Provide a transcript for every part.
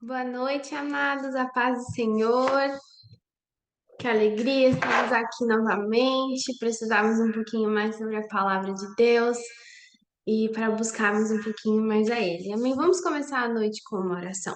Boa noite, amados, a paz do Senhor. Que alegria, estamos aqui novamente. Precisamos um pouquinho mais sobre a palavra de Deus e para buscarmos um pouquinho mais a Ele. Amém? Vamos começar a noite com uma oração.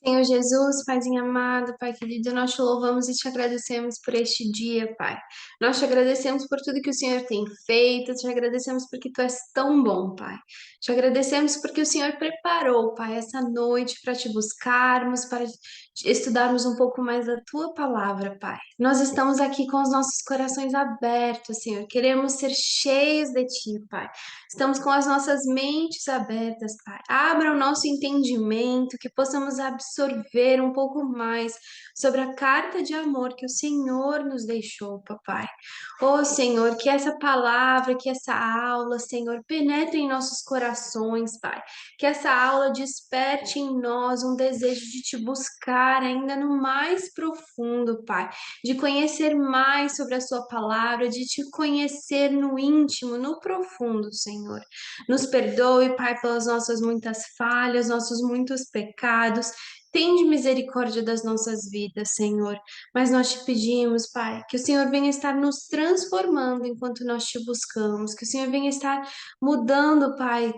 Senhor Jesus, Paizinho amado, Pai querido, nós te louvamos e te agradecemos por este dia, Pai. Nós te agradecemos por tudo que o Senhor tem feito, te agradecemos porque tu és tão bom, Pai. Te agradecemos porque o Senhor preparou, Pai, essa noite para te buscarmos, para estudarmos um pouco mais da tua palavra, Pai. Nós estamos aqui com os nossos corações abertos, Senhor. Queremos ser cheios de ti, Pai. Estamos com as nossas mentes abertas, Pai. Abra o nosso entendimento, que possamos absorver um pouco mais sobre a carta de amor que o Senhor nos deixou, Papai. Oh, Senhor, que essa palavra, que essa aula, Senhor, penetre em nossos corações, Pai. Que essa aula desperte em nós um desejo de te buscar ainda no mais profundo, Pai. De conhecer mais sobre a Sua palavra, de te conhecer no íntimo, no profundo, Senhor. Nos perdoe, Pai, pelas nossas muitas falhas, nossos muitos pecados. Tende misericórdia das nossas vidas, Senhor. Mas nós te pedimos, Pai, que o Senhor venha estar nos transformando enquanto nós te buscamos, que o Senhor venha estar mudando, Pai,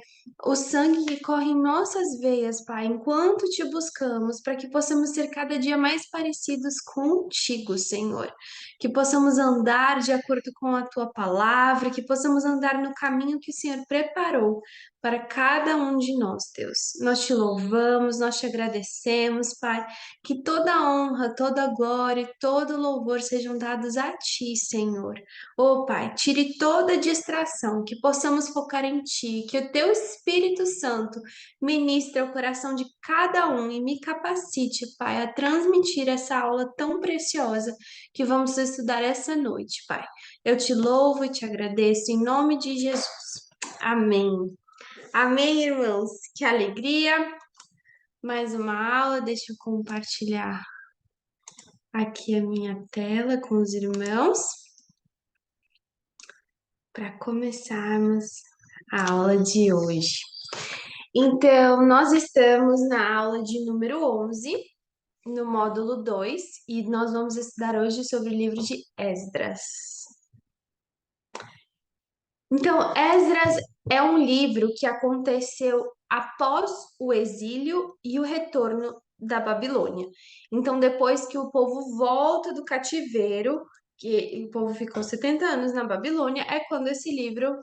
o sangue que corre em nossas veias, Pai, enquanto te buscamos, para que possamos ser cada dia mais parecidos contigo, Senhor. Que possamos andar de acordo com a tua palavra, que possamos andar no caminho que o Senhor preparou para cada um de nós, Deus. Nós te louvamos, nós te agradecemos, Pai. Que toda honra, toda glória e todo louvor sejam dados a ti, Senhor. Ô Pai, tire toda distração, que possamos focar em Ti, que o Teu Espírito Santo ministre o coração de cada um e me capacite, Pai, a transmitir essa aula tão preciosa que vamos estudar essa noite, Pai. Eu te louvo e te agradeço em nome de Jesus. Amém. Amém, irmãos. Que alegria. Mais uma aula. Deixa eu compartilhar aqui a minha tela com os irmãos para começarmos a aula de hoje. Então, nós estamos na aula de número 11, no módulo 2, e nós vamos estudar hoje sobre o livro de Esdras. Então, Esdras é um livro que aconteceu após o exílio e o retorno da Babilônia. Então, depois que o povo volta do cativeiro, que o povo ficou 70 anos na Babilônia, é quando esse livro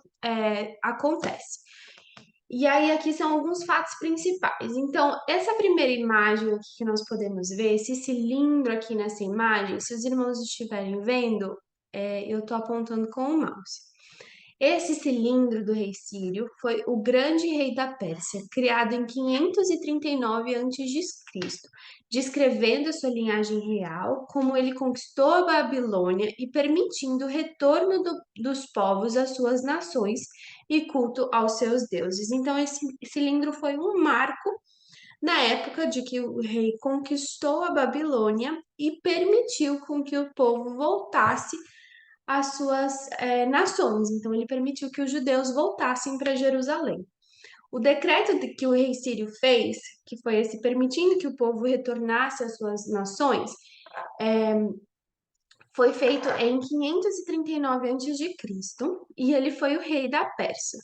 acontece. E aí, aqui são alguns fatos principais. Então, essa primeira imagem aqui que nós podemos ver, esse cilindro aqui nessa imagem, se os irmãos estiverem vendo, eu estou apontando com o mouse. Esse cilindro do rei Sírio foi o grande rei da Pérsia, criado em 539 a.C., descrevendo a sua linhagem real, como ele conquistou a Babilônia e permitindo o retorno dos povos às suas nações e culto aos seus deuses. Então, esse cilindro foi um marco na época de que o rei conquistou a Babilônia e permitiu com que o povo voltasse as suas nações. Então, ele permitiu que os judeus voltassem para Jerusalém. O decreto que o rei Sírio fez, que foi esse permitindo que o povo retornasse às suas nações, foi feito em 539 a.C. e ele foi o rei da Pérsia.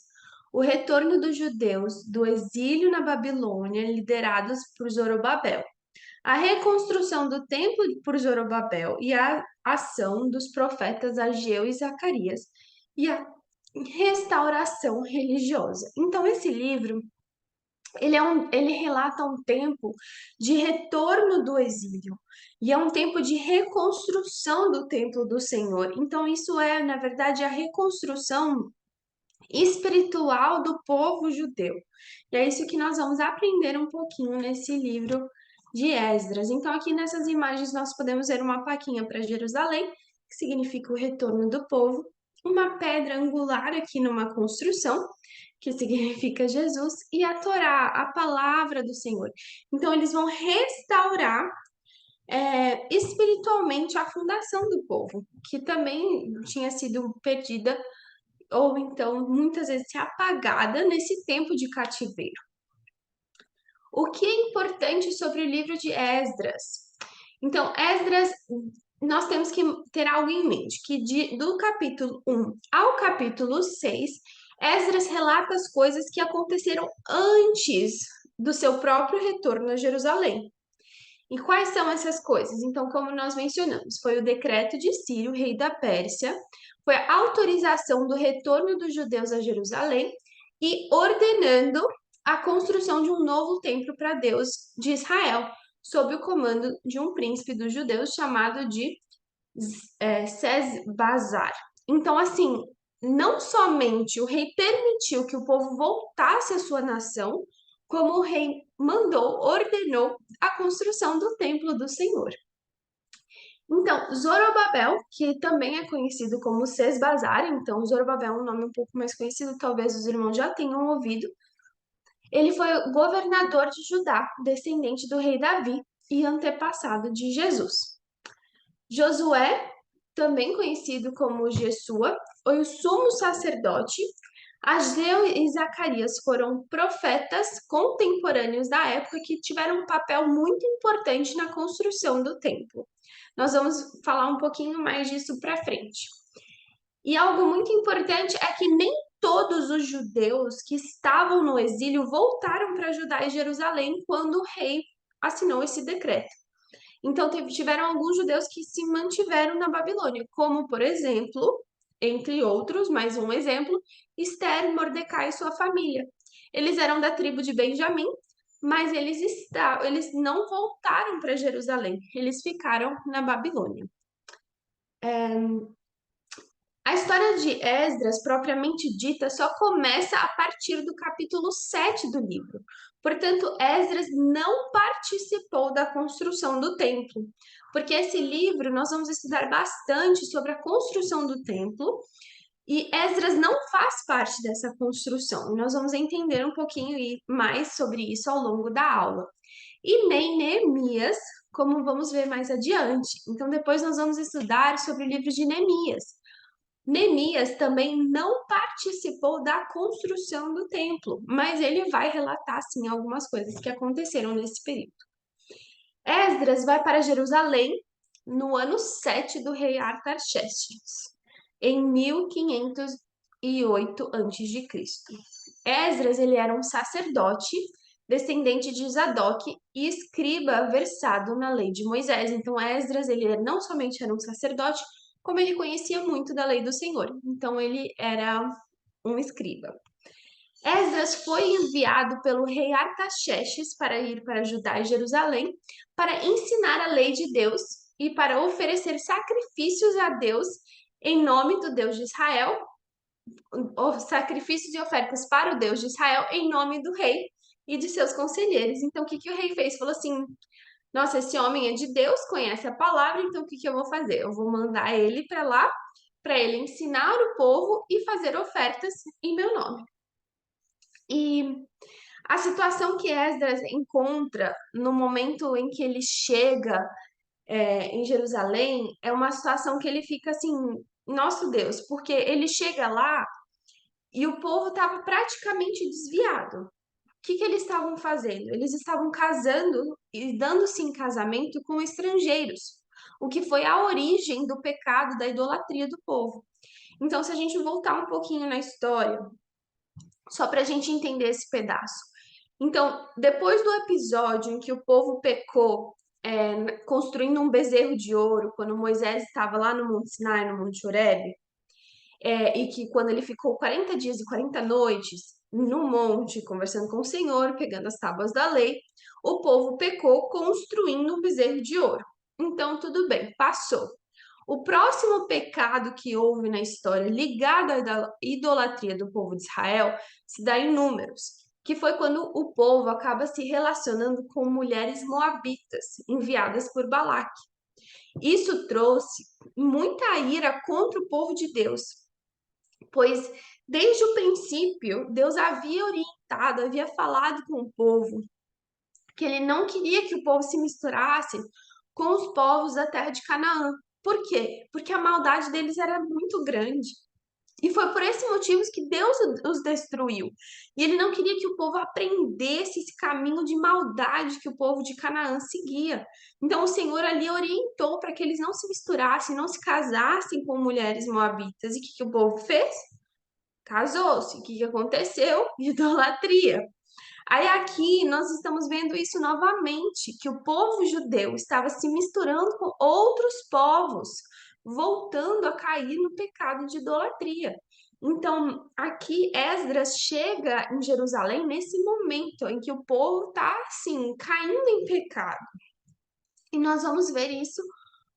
O retorno dos judeus do exílio na Babilônia, liderados por Zorobabel. A reconstrução do templo por Zorobabel e a ação dos profetas Ageu e Zacarias e a restauração religiosa. Então, esse livro, ele relata um tempo de retorno do exílio e é um tempo de reconstrução do templo do Senhor. Então, isso é, na verdade, a reconstrução espiritual do povo judeu. E é isso que nós vamos aprender um pouquinho nesse livro de Esdras. Então, aqui nessas imagens, nós podemos ver uma plaquinha para Jerusalém, que significa o retorno do povo, uma pedra angular aqui numa construção, que significa Jesus, e a Torá, a palavra do Senhor. Então, eles vão restaurar espiritualmente a fundação do povo, que também tinha sido perdida ou então muitas vezes apagada nesse tempo de cativeiro. O que é importante sobre o livro de Esdras? Então, Esdras, nós temos que ter algo em mente, que do capítulo 1 ao capítulo 6, Esdras relata as coisas que aconteceram antes do seu próprio retorno a Jerusalém. E quais são essas coisas? Então, como nós mencionamos, foi o decreto de Ciro, rei da Pérsia, foi a autorização do retorno dos judeus a Jerusalém e ordenando a construção de um novo templo para Deus de Israel, sob o comando de um príncipe dos judeus chamado de Sesbazar. Então, assim, não somente o rei permitiu que o povo voltasse à sua nação, como o rei mandou, ordenou a construção do templo do Senhor. Então, Zorobabel, que também é conhecido como Sesbazar, então Zorobabel é um nome um pouco mais conhecido, talvez os irmãos já tenham ouvido. Ele foi governador de Judá, descendente do rei Davi e antepassado de Jesus. Josué, também conhecido como Jesua, foi o sumo sacerdote. Ageu e Zacarias foram profetas contemporâneos da época que tiveram um papel muito importante na construção do templo. Nós vamos falar um pouquinho mais disso para frente. E algo muito importante é que nem todos os judeus que estavam no exílio voltaram para Judá e Jerusalém quando o rei assinou esse decreto. Então, tiveram alguns judeus que se mantiveram na Babilônia, como, por exemplo, entre outros, mais um exemplo, Esther, Mordecai e sua família. Eles eram da tribo de Benjamim, mas eles não voltaram para Jerusalém, eles ficaram na Babilônia. A história de Esdras, propriamente dita, só começa a partir do capítulo 7 do livro. Portanto, Esdras não participou da construção do templo, porque esse livro nós vamos estudar bastante sobre a construção do templo e Esdras não faz parte dessa construção. Nós vamos entender um pouquinho mais sobre isso ao longo da aula. E nem Neemias, como vamos ver mais adiante. Então, depois nós vamos estudar sobre o livro de Neemias. Neemias também não participou da construção do templo, mas ele vai relatar, sim, algumas coisas que aconteceram nesse período. Esdras vai para Jerusalém no ano 7 do rei Artaxerxes, em 1508 a.C. Esdras, ele era um sacerdote, descendente de Zadok e escriba versado na lei de Moisés. Então, Esdras, ele não somente era um sacerdote, como ele conhecia muito da lei do Senhor. Então, ele era um escriba. Esdras foi enviado pelo rei Artaxerxes para ir para Judá e Jerusalém para ensinar a lei de Deus e para oferecer sacrifícios a Deus em nome do Deus de Israel, sacrifícios e ofertas para o Deus de Israel em nome do rei e de seus conselheiros. Então, o que o rei fez? Falou assim: nossa, esse homem é de Deus, conhece a palavra, então o que eu vou fazer? Eu vou mandar ele para lá, para ele ensinar o povo e fazer ofertas em meu nome. E a situação que Esdras encontra no momento em que ele chega em Jerusalém é uma situação que ele fica assim, nosso Deus, porque ele chega lá e o povo estava praticamente desviado. O que eles estavam fazendo? Eles estavam casando e dando-se em casamento com estrangeiros, o que foi a origem do pecado da idolatria do povo. Então, se a gente voltar um pouquinho na história, só para a gente entender esse pedaço. Então, depois do episódio em que o povo pecou, construindo um bezerro de ouro, quando Moisés estava lá no Monte Sinai, no Monte Horebe, e que quando ele ficou 40 dias e 40 noites no monte, conversando com o Senhor, pegando as tábuas da lei, o povo pecou construindo um bezerro de ouro. Então, tudo bem, passou. O próximo pecado que houve na história ligado à idolatria do povo de Israel se dá em Números, que foi quando o povo acaba se relacionando com mulheres moabitas enviadas por Balaque. Isso trouxe muita ira contra o povo de Deus, pois desde o princípio Deus havia orientado, havia falado com o povo que ele não queria que o povo se misturasse com os povos da terra de Canaã. Por quê? Porque a maldade deles era muito grande. E foi por esse motivo que Deus os destruiu. E ele não queria que o povo aprendesse esse caminho de maldade que o povo de Canaã seguia. Então o Senhor ali orientou para que eles não se misturassem, não se casassem com mulheres moabitas. E o que o povo fez? Casou-se. O que aconteceu? Idolatria. Aí aqui nós estamos vendo isso novamente, que o povo judeu estava se misturando com outros povos, voltando a cair no pecado de idolatria. Então, aqui Esdras chega em Jerusalém nesse momento em que o povo está assim, caindo em pecado. E nós vamos ver isso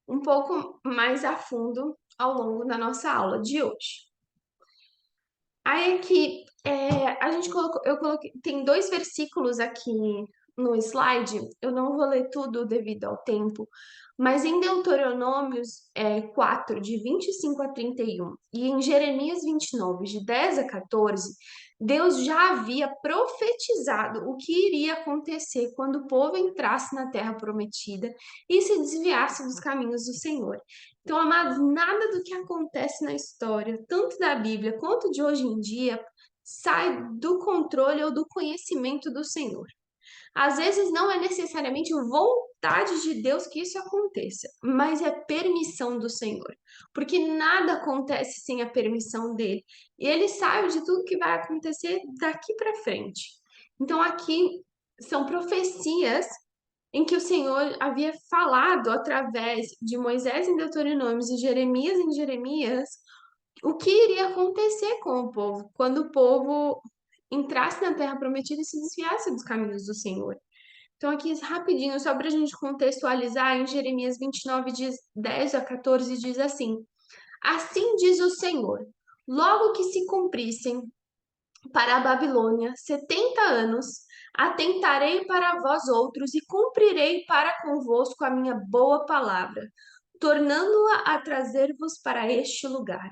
um pouco mais a fundo ao longo da nossa aula de hoje. Aí aqui, a gente colocou, eu coloquei, tem dois versículos aqui no slide, eu não vou ler tudo devido ao tempo, mas em Deuteronômios 4, de 25 a 31, e em Jeremias 29, de 10 a 14, Deus já havia profetizado o que iria acontecer quando o povo entrasse na terra prometida e se desviasse dos caminhos do Senhor. Então, amados, nada do que acontece na história, tanto da Bíblia quanto de hoje em dia, sai do controle ou do conhecimento do Senhor. Às vezes não é necessariamente vontade de Deus que isso aconteça, mas é permissão do Senhor. Porque nada acontece sem a permissão dele. E ele sabe de tudo que vai acontecer daqui para frente. Então aqui são profecias em que o Senhor havia falado através de Moisés em Deuteronômios e Jeremias em Jeremias o que iria acontecer com o povo quando o povo entrasse na terra prometida e se desviasse dos caminhos do Senhor. Então, aqui rapidinho, só para a gente contextualizar, em Jeremias 29, 10 a 14, diz assim: Assim diz o Senhor, logo que se cumprissem para a Babilônia 70 anos, atentarei para vós outros e cumprirei para convosco a minha boa palavra, tornando-a a trazer-vos para este lugar.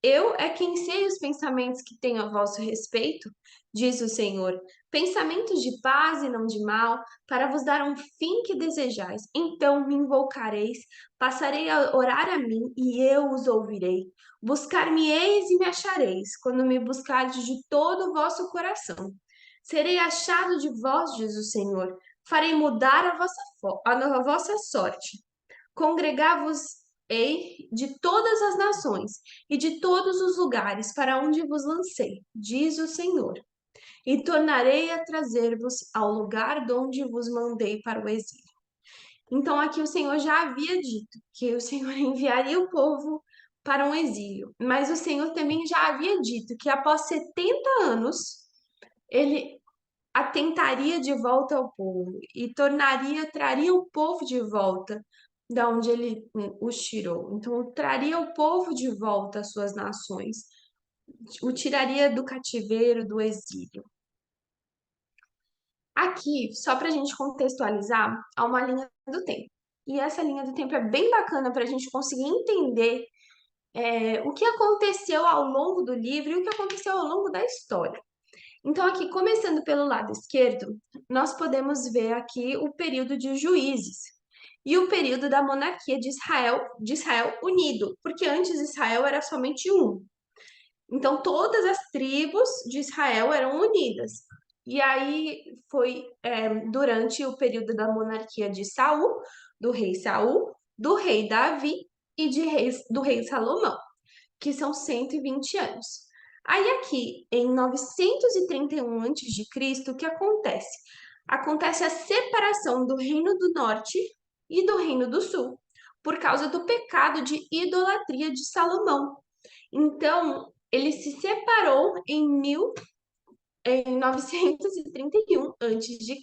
Eu é quem sei os pensamentos que tenho a vosso respeito, diz o Senhor, pensamentos de paz e não de mal, para vos dar um fim que desejais. Então me invocareis, passarei a orar a mim e eu os ouvirei. Buscar-me-eis e me achareis, quando me buscardes de todo o vosso coração. Serei achado de vós, diz o Senhor, farei mudar a vossa sorte. Congregar-vos-ei de todas as nações e de todos os lugares para onde vos lancei, diz o Senhor, e tornarei a trazer-vos ao lugar de onde vos mandei para o exílio. Então, aqui o Senhor já havia dito que o Senhor enviaria o povo para um exílio, mas o Senhor também já havia dito que após 70 anos ele atentaria de volta ao povo e traria o povo de volta da onde ele os tirou. Então, traria o povo de volta às suas nações, o tiraria do cativeiro, do exílio. Aqui, só para a gente contextualizar, há uma linha do tempo. E essa linha do tempo é bem bacana para a gente conseguir entender o que aconteceu ao longo do livro e o que aconteceu ao longo da história. Então, aqui, começando pelo lado esquerdo, nós podemos ver aqui o período de juízes e o período da monarquia de Israel unido, porque antes Israel era somente um. Então, todas as tribos de Israel eram unidas. E aí foi durante o período da monarquia de Saul, do rei Davi e do rei Salomão, que são 120 anos. Aí aqui, em 931 a.C., o que acontece? Acontece a separação do Reino do Norte e do Reino do Sul, por causa do pecado de idolatria de Salomão. Então, ele se separou em 931 a.C.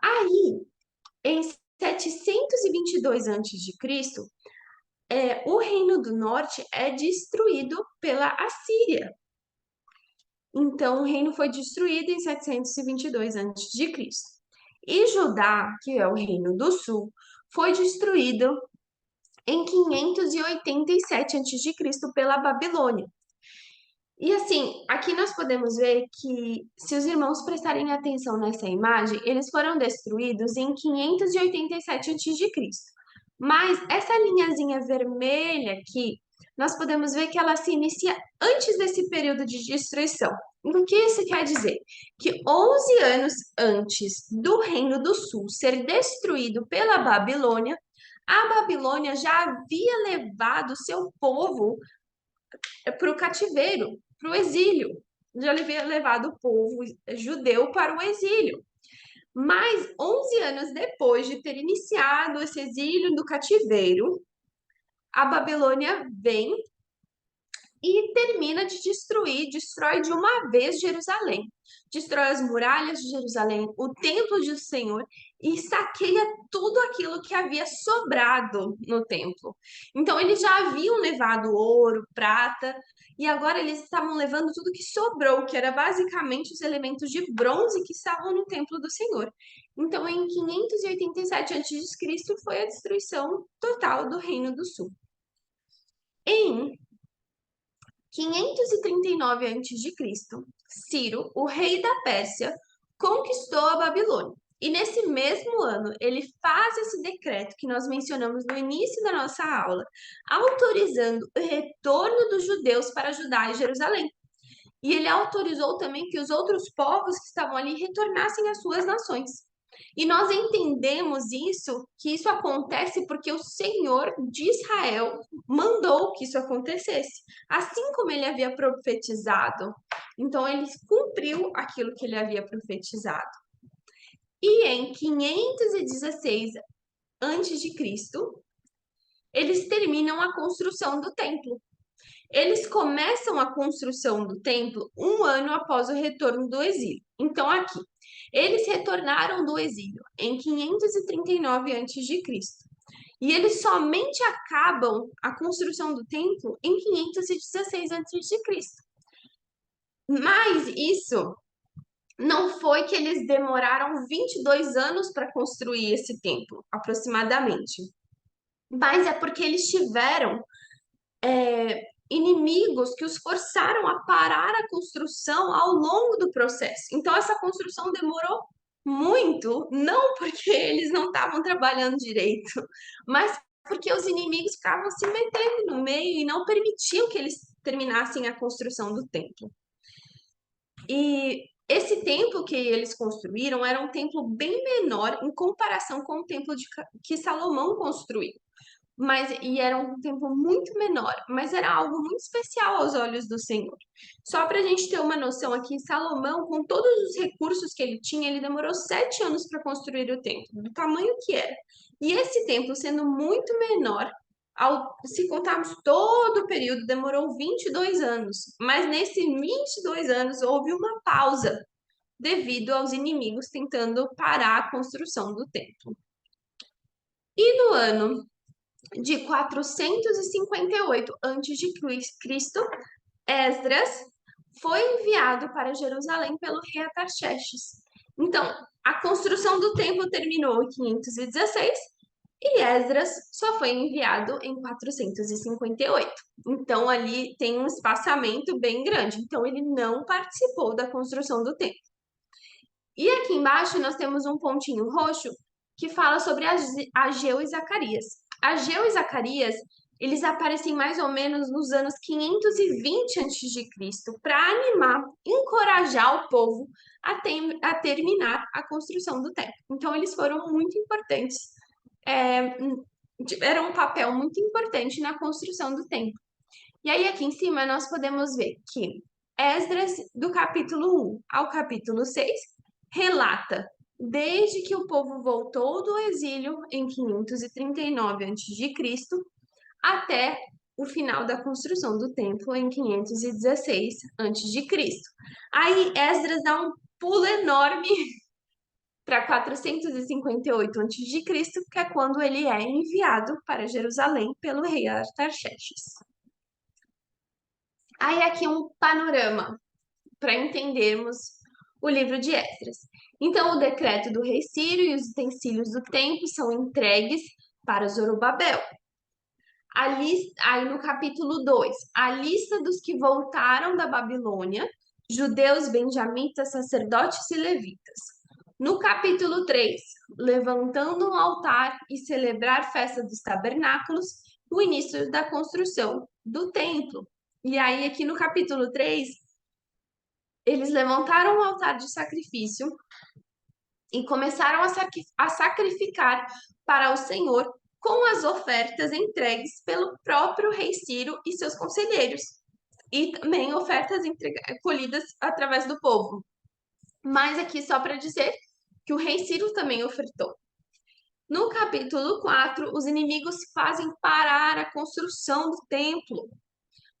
Aí, em 722 a.C., o Reino do Norte é destruído pela Assíria. Então, o reino foi destruído em 722 a.C. E Judá, que é o Reino do Sul, foi destruído em 587 a.C. pela Babilônia. E assim, aqui nós podemos ver que, se os irmãos prestarem atenção nessa imagem, eles foram destruídos em 587 a.C. Mas essa linhazinha vermelha aqui nós podemos ver que ela se inicia antes desse período de destruição. O que isso quer dizer? Que 11 anos antes do Reino do Sul ser destruído pela Babilônia, a Babilônia já havia levado seu povo para o cativeiro, para o exílio. Já havia levado o povo judeu para o exílio. Mas 11 anos depois de ter iniciado esse exílio do cativeiro, a Babilônia vem e termina de destruir, destrói de uma vez Jerusalém. Destrói as muralhas de Jerusalém, o templo do Senhor e saqueia tudo aquilo que havia sobrado no templo. Então eles já haviam levado ouro, prata, e agora eles estavam levando tudo que sobrou, que era basicamente os elementos de bronze que estavam no templo do Senhor. Então, em 587 a.C., foi a destruição total do Reino do Sul. Em 539 a.C., Ciro, o rei da Pérsia, conquistou a Babilônia. E nesse mesmo ano, ele faz esse decreto que nós mencionamos no início da nossa aula, autorizando o retorno dos judeus para Judá e Jerusalém. E ele autorizou também que os outros povos que estavam ali retornassem às suas nações. E nós entendemos isso, que isso acontece porque o Senhor de Israel mandou que isso acontecesse, assim como ele havia profetizado. Então ele cumpriu aquilo que ele havia profetizado. E em 516 a.C., eles terminam a construção do templo. Eles começam a construção do templo um ano após o retorno do exílio. Então, aqui, eles retornaram do exílio em 539 a.C. E eles somente acabam a construção do templo em 516 a.C. Mas isso não foi que eles demoraram 22 anos para construir esse templo, aproximadamente. Mas é porque eles tiveram inimigos que os forçaram a parar a construção ao longo do processo. Então, essa construção demorou muito, não porque eles não estavam trabalhando direito, mas porque os inimigos ficavam se metendo no meio e não permitiam que eles terminassem a construção do templo. E esse templo que eles construíram era um templo bem menor em comparação com o templo que Salomão construiu. E era um templo muito menor, mas era algo muito especial aos olhos do Senhor. Só para a gente ter uma noção aqui, Salomão, com todos os recursos que ele tinha, ele demorou 7 anos para construir o templo, do tamanho que era. E esse templo, sendo muito menor, se contarmos todo o período, demorou 22 anos. Mas nesses 22 anos houve uma pausa, devido aos inimigos tentando parar a construção do templo. E no ano de 458 a.C., Esdras foi enviado para Jerusalém pelo rei Artaxerxes. Então, a construção do templo terminou em 516 e Esdras só foi enviado em 458. Então, ali tem um espaçamento bem grande. Então, ele não participou da construção do templo. E aqui embaixo nós temos um pontinho roxo que fala sobre Ageu e Zacarias. Ageu e Zacarias, eles aparecem mais ou menos nos anos 520 a.C. para animar, encorajar o povo a terminar a construção do templo. Então, eles foram muito importantes, tiveram um papel muito importante na construção do templo. E aí, aqui em cima, nós podemos ver que Esdras, do capítulo 1 ao capítulo 6, relata desde que o povo voltou do exílio em 539 a.C. até o final da construção do templo em 516 a.C. Aí Esdras dá um pulo enorme para 458 a.C., que é quando ele é enviado para Jerusalém pelo rei Artaxerxes. Aí aqui um panorama para entendermos o livro de Esdras. Então, o decreto do rei Ciro e os utensílios do templo são entregues para Zorobabel. Aí no capítulo 2, a lista dos que voltaram da Babilônia, judeus, benjamitas, sacerdotes e levitas. No capítulo 3, levantando um altar e celebrar festa dos tabernáculos, o início da construção do templo. E aí, aqui no capítulo 3, eles levantaram um altar de sacrifício e começaram a sacrificar para o Senhor com as ofertas entregues pelo próprio rei Ciro e seus conselheiros, e também ofertas colhidas através do povo. Mas aqui só para dizer que o rei Ciro também ofertou. No capítulo 4, os inimigos fazem parar a construção do templo.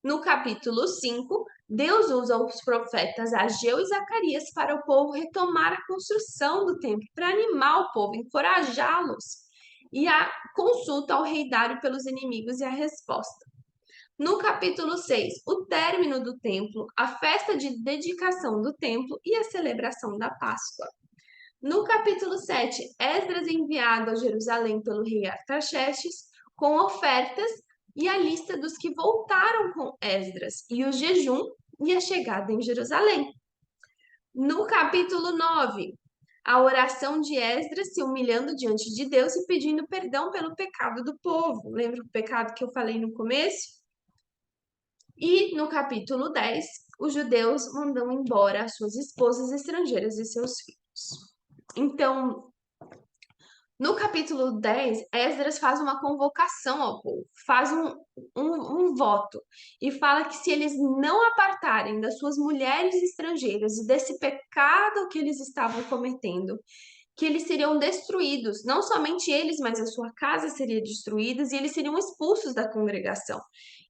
No capítulo 5, Deus usa os profetas Ageu e Zacarias para o povo retomar a construção do templo, para animar o povo, encorajá-los. E a consulta ao rei Dário pelos inimigos e a resposta. No capítulo 6, o término do templo, a festa de dedicação do templo e a celebração da Páscoa. No capítulo 7, Esdras é enviado a Jerusalém pelo rei Artaxerxes com ofertas e a lista dos que voltaram com Esdras, e o jejum e a chegada em Jerusalém. No capítulo 9, a oração de Esdras se humilhando diante de Deus e pedindo perdão pelo pecado do povo. Lembra o pecado que eu falei no começo? E no capítulo 10, os judeus mandam embora as suas esposas estrangeiras e seus filhos. Então, no capítulo 10, Esdras faz uma convocação ao povo, faz um voto e fala que se eles não apartarem das suas mulheres estrangeiras e desse pecado que eles estavam cometendo, que eles seriam destruídos, não somente eles, mas a sua casa seria destruída e eles seriam expulsos da congregação.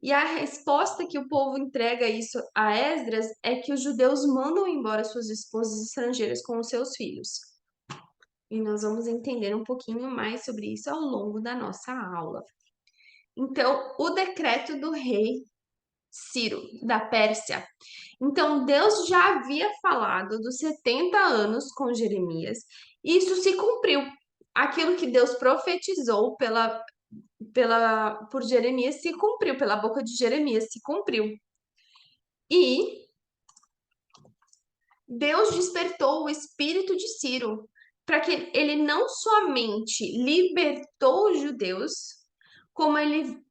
E a resposta que o povo entrega isso a Esdras é que os judeus mandam embora suas esposas estrangeiras com os seus filhos. E nós vamos entender um pouquinho mais sobre isso ao longo da nossa aula. Então, o decreto do rei Ciro, da Pérsia. Então, Deus já havia falado dos 70 anos com Jeremias, e isso se cumpriu. Aquilo que Deus profetizou por Jeremias se cumpriu, pela boca de Jeremias se cumpriu. E Deus despertou o espírito de Ciro para que ele não somente libertou os judeus, como ele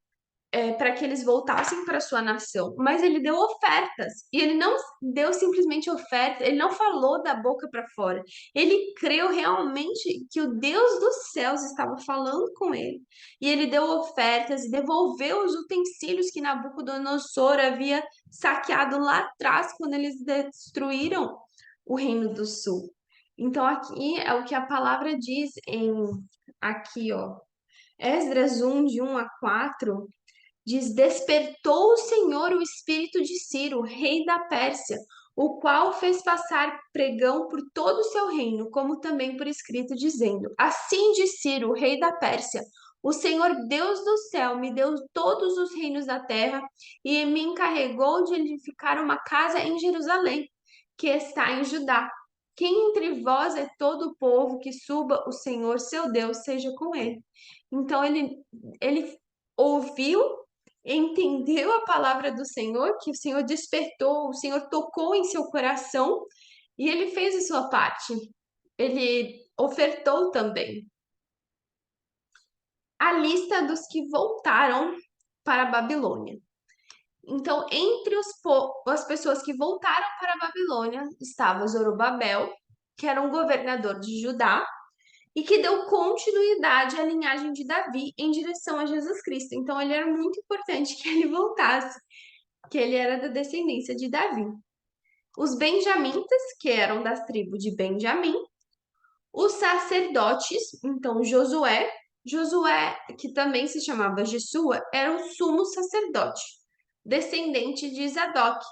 para que eles voltassem para sua nação, mas ele deu ofertas. E ele não deu simplesmente ofertas, ele não falou da boca para fora. Ele creu realmente que o Deus dos céus estava falando com ele. E ele deu ofertas e devolveu os utensílios que Nabucodonosor havia saqueado lá atrás, quando eles destruíram o Reino do Sul. Então, aqui é o que a palavra diz aqui, ó, Esdras 1, de 1 a 4, diz: Despertou o Senhor o espírito de Ciro, rei da Pérsia, o qual fez passar pregão por todo o seu reino, como também por escrito, dizendo: Assim diz Ciro, rei da Pérsia: O Senhor Deus do céu me deu todos os reinos da terra e me encarregou de edificar uma casa em Jerusalém, que está em Judá. Quem entre vós é todo o povo, que suba o Senhor seu Deus, seja com ele. Então ele ouviu, entendeu a palavra do Senhor, que o Senhor despertou, o Senhor tocou em seu coração e ele fez a sua parte. Ele ofertou também. A lista dos que voltaram para a Babilônia. Então, entre as pessoas que voltaram para a Babilônia estava Zorobabel, que era um governador de Judá, e que deu continuidade à linhagem de Davi em direção a Jesus Cristo. Então, ele era muito importante que ele voltasse, que ele era da descendência de Davi. Os benjamitas, que eram das tribos de Benjamim. Os sacerdotes, então Josué, que também se chamava Jesua, era o sumo sacerdote, descendente de Zadok.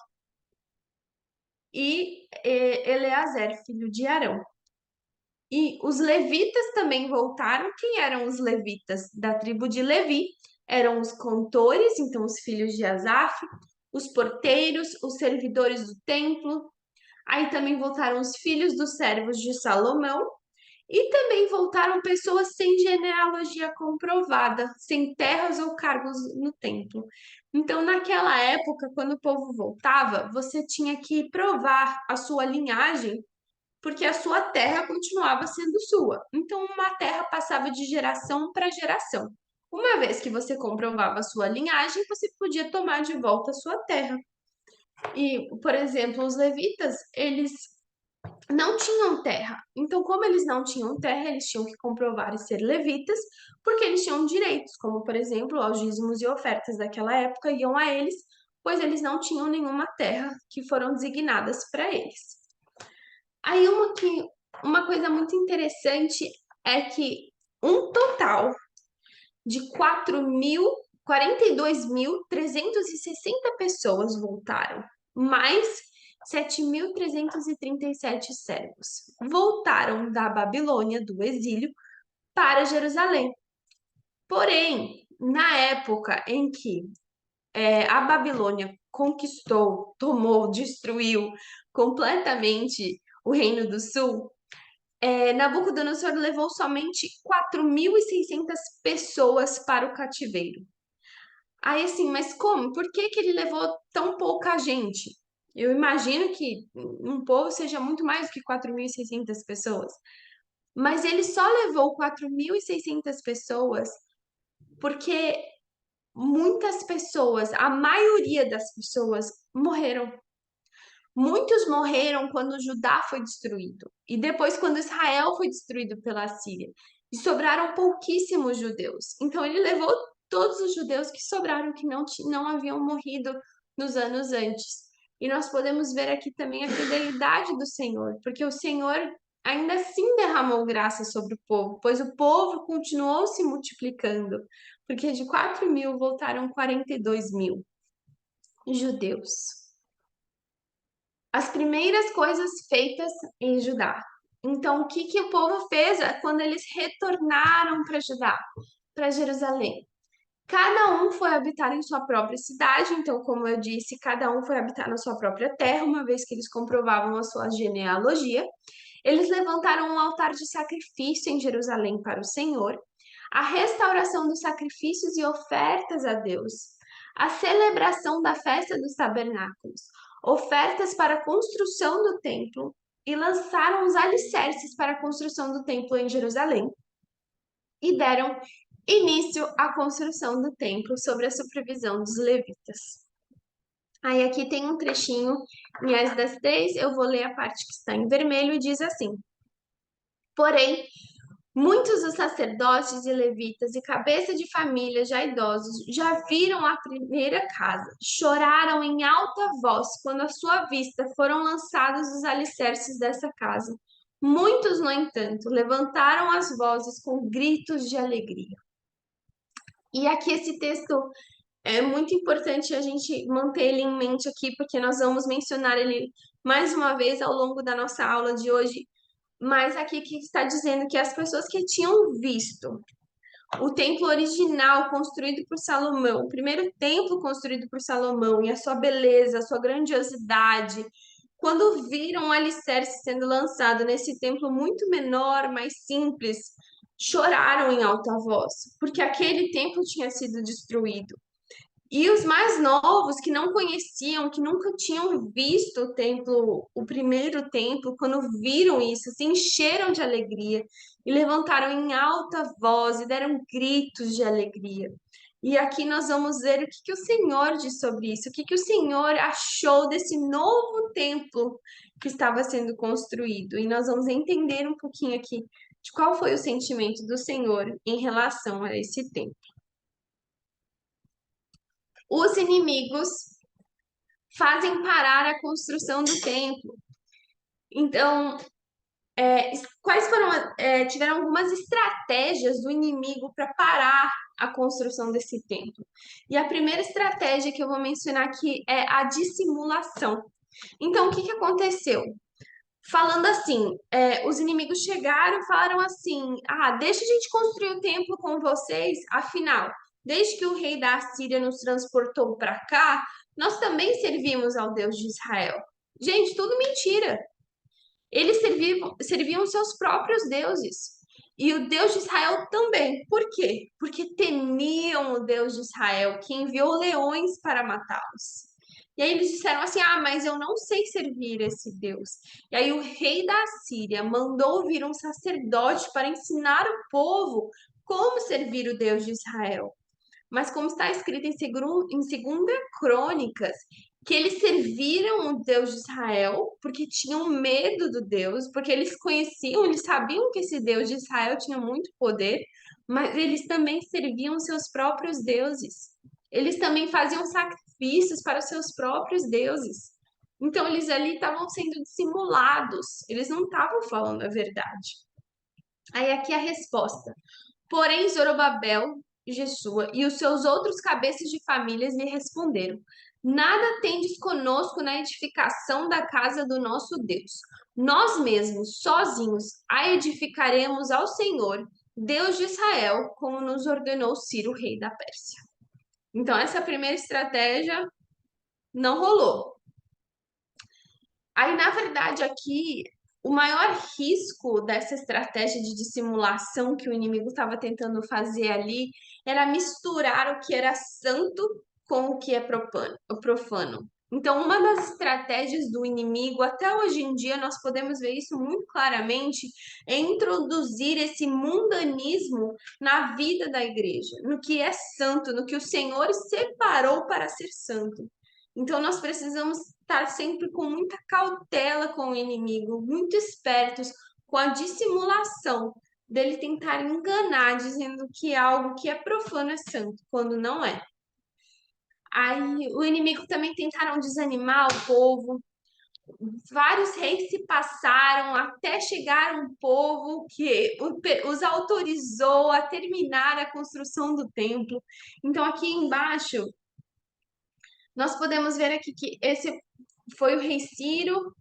E Eleazer, filho de Arão. E os levitas também voltaram. Quem eram os levitas? Da tribo de Levi. Eram os cantores, então os filhos de Asaf, os porteiros, os servidores do templo. Aí também voltaram os filhos dos servos de Salomão. E também voltaram pessoas sem genealogia comprovada, sem terras ou cargos no templo. Então, naquela época, quando o povo voltava, você tinha que provar a sua linhagem, porque a sua terra continuava sendo sua. Então, uma terra passava de geração para geração. Uma vez que você comprovava a sua linhagem, você podia tomar de volta a sua terra. E, por exemplo, os levitas, eles não tinham terra. Então, como eles não tinham terra, eles tinham que comprovar e ser levitas, porque eles tinham direitos, como, por exemplo, aos dízimos e ofertas daquela época iam a eles, pois eles não tinham nenhuma terra que foram designadas para eles. Aí, uma coisa muito interessante é que um total de 42.360 pessoas voltaram, mais 7.337 servos voltaram da Babilônia, do exílio, para Jerusalém. Porém, na época em que a Babilônia conquistou, tomou, destruiu completamente o Reino do Sul, Nabucodonosor levou somente 4.600 pessoas para o cativeiro. Aí assim, mas como? Por que que ele levou tão pouca gente? Eu imagino que um povo seja muito mais do que 4.600 pessoas. Mas ele só levou 4.600 pessoas porque muitas pessoas, a maioria das pessoas, morreram. Muitos morreram quando Judá foi destruído, e depois quando Israel foi destruído pela Síria. E sobraram pouquíssimos judeus. Então ele levou todos os judeus que sobraram, que não haviam morrido nos anos antes. E nós podemos ver aqui também a fidelidade do Senhor, porque o Senhor ainda assim derramou graça sobre o povo, pois o povo continuou se multiplicando, porque de 4.000 voltaram 42.000 judeus. As primeiras coisas feitas em Judá. Então, o que que o povo fez quando eles retornaram para Judá, para Jerusalém? Cada um foi habitar em sua própria cidade, então, como eu disse, cada um foi habitar na sua própria terra, uma vez que eles comprovavam a sua genealogia. Eles levantaram um altar de sacrifício em Jerusalém para o Senhor, a restauração dos sacrifícios e ofertas a Deus, a celebração da festa dos tabernáculos, ofertas para a construção do templo e lançaram os alicerces para a construção do templo em Jerusalém e deram início à construção do templo sob a supervisão dos levitas. Aí aqui tem um trechinho em Esdras 3, eu vou ler a parte que está em vermelho e diz assim: Porém, muitos dos sacerdotes e levitas e cabeça de família já idosos já viram a primeira casa, choraram em alta voz quando à sua vista foram lançados os alicerces dessa casa. Muitos, no entanto, levantaram as vozes com gritos de alegria. E aqui esse texto é muito importante a gente manter ele em mente aqui, porque nós vamos mencionar ele mais uma vez ao longo da nossa aula de hoje. Mas aqui que está dizendo que as pessoas que tinham visto o templo original construído por Salomão, o primeiro templo construído por Salomão, e a sua beleza, a sua grandiosidade, quando viram o alicerce sendo lançado nesse templo muito menor, mais simples, choraram em alta voz, porque aquele templo tinha sido destruído. E os mais novos, que não conheciam, que nunca tinham visto o templo, o primeiro templo, quando viram isso, se encheram de alegria e levantaram em alta voz e deram gritos de alegria. E aqui nós vamos ver o que que o Senhor diz sobre isso, o que que o Senhor achou desse novo templo que estava sendo construído. E nós vamos entender um pouquinho aqui de qual foi o sentimento do Senhor em relação a esse templo. Os inimigos fazem parar a construção do templo. Então, quais foram? Tiveram algumas estratégias do inimigo para parar a construção desse templo. E a primeira estratégia que eu vou mencionar aqui é a dissimulação. Então, o que que aconteceu? Falando assim, os inimigos chegaram e falaram assim: deixa a gente construir o templo com vocês, afinal, desde que o rei da Assíria nos transportou para cá, nós também servimos ao Deus de Israel. Gente, tudo mentira. Eles serviam seus próprios deuses. E o Deus de Israel também. Por quê? Porque temiam o Deus de Israel, que enviou leões para matá-los. E aí eles disseram assim: mas eu não sei servir esse Deus. E aí o rei da Síria mandou vir um sacerdote para ensinar o povo como servir o Deus de Israel. Mas como está escrito em segunda Crônicas, que eles serviram o Deus de Israel porque tinham medo do Deus, porque eles conheciam, eles sabiam que esse Deus de Israel tinha muito poder, mas eles também serviam seus próprios deuses. Eles também faziam sacrifícios para os seus próprios deuses. Então eles ali estavam sendo dissimulados, eles não estavam falando a verdade. Aí aqui a resposta. Porém, Zorobabel, Jesua e os seus outros cabeças de famílias lhe responderam: Nada tendes conosco na edificação da casa do nosso Deus. Nós mesmos, sozinhos, a edificaremos ao Senhor, Deus de Israel, como nos ordenou Ciro, rei da Pérsia. Então, essa primeira estratégia não rolou. Aí, na verdade, aqui, o maior risco dessa estratégia de dissimulação que o inimigo estava tentando fazer ali era misturar o que era santo com o que é profano. Então, uma das estratégias do inimigo, até hoje em dia, nós podemos ver isso muito claramente, é introduzir esse mundanismo na vida da igreja, no que é santo, no que o Senhor separou para ser santo. Então, nós precisamos estar sempre com muita cautela com o inimigo, muito espertos com a dissimulação dele tentar enganar, dizendo que algo que é profano é santo, quando não é. Aí, o inimigo também tentaram desanimar o povo. Vários reis se passaram até chegar um povo que os autorizou a terminar a construção do templo. Então, aqui embaixo nós podemos ver aqui que esse foi o rei Ciro,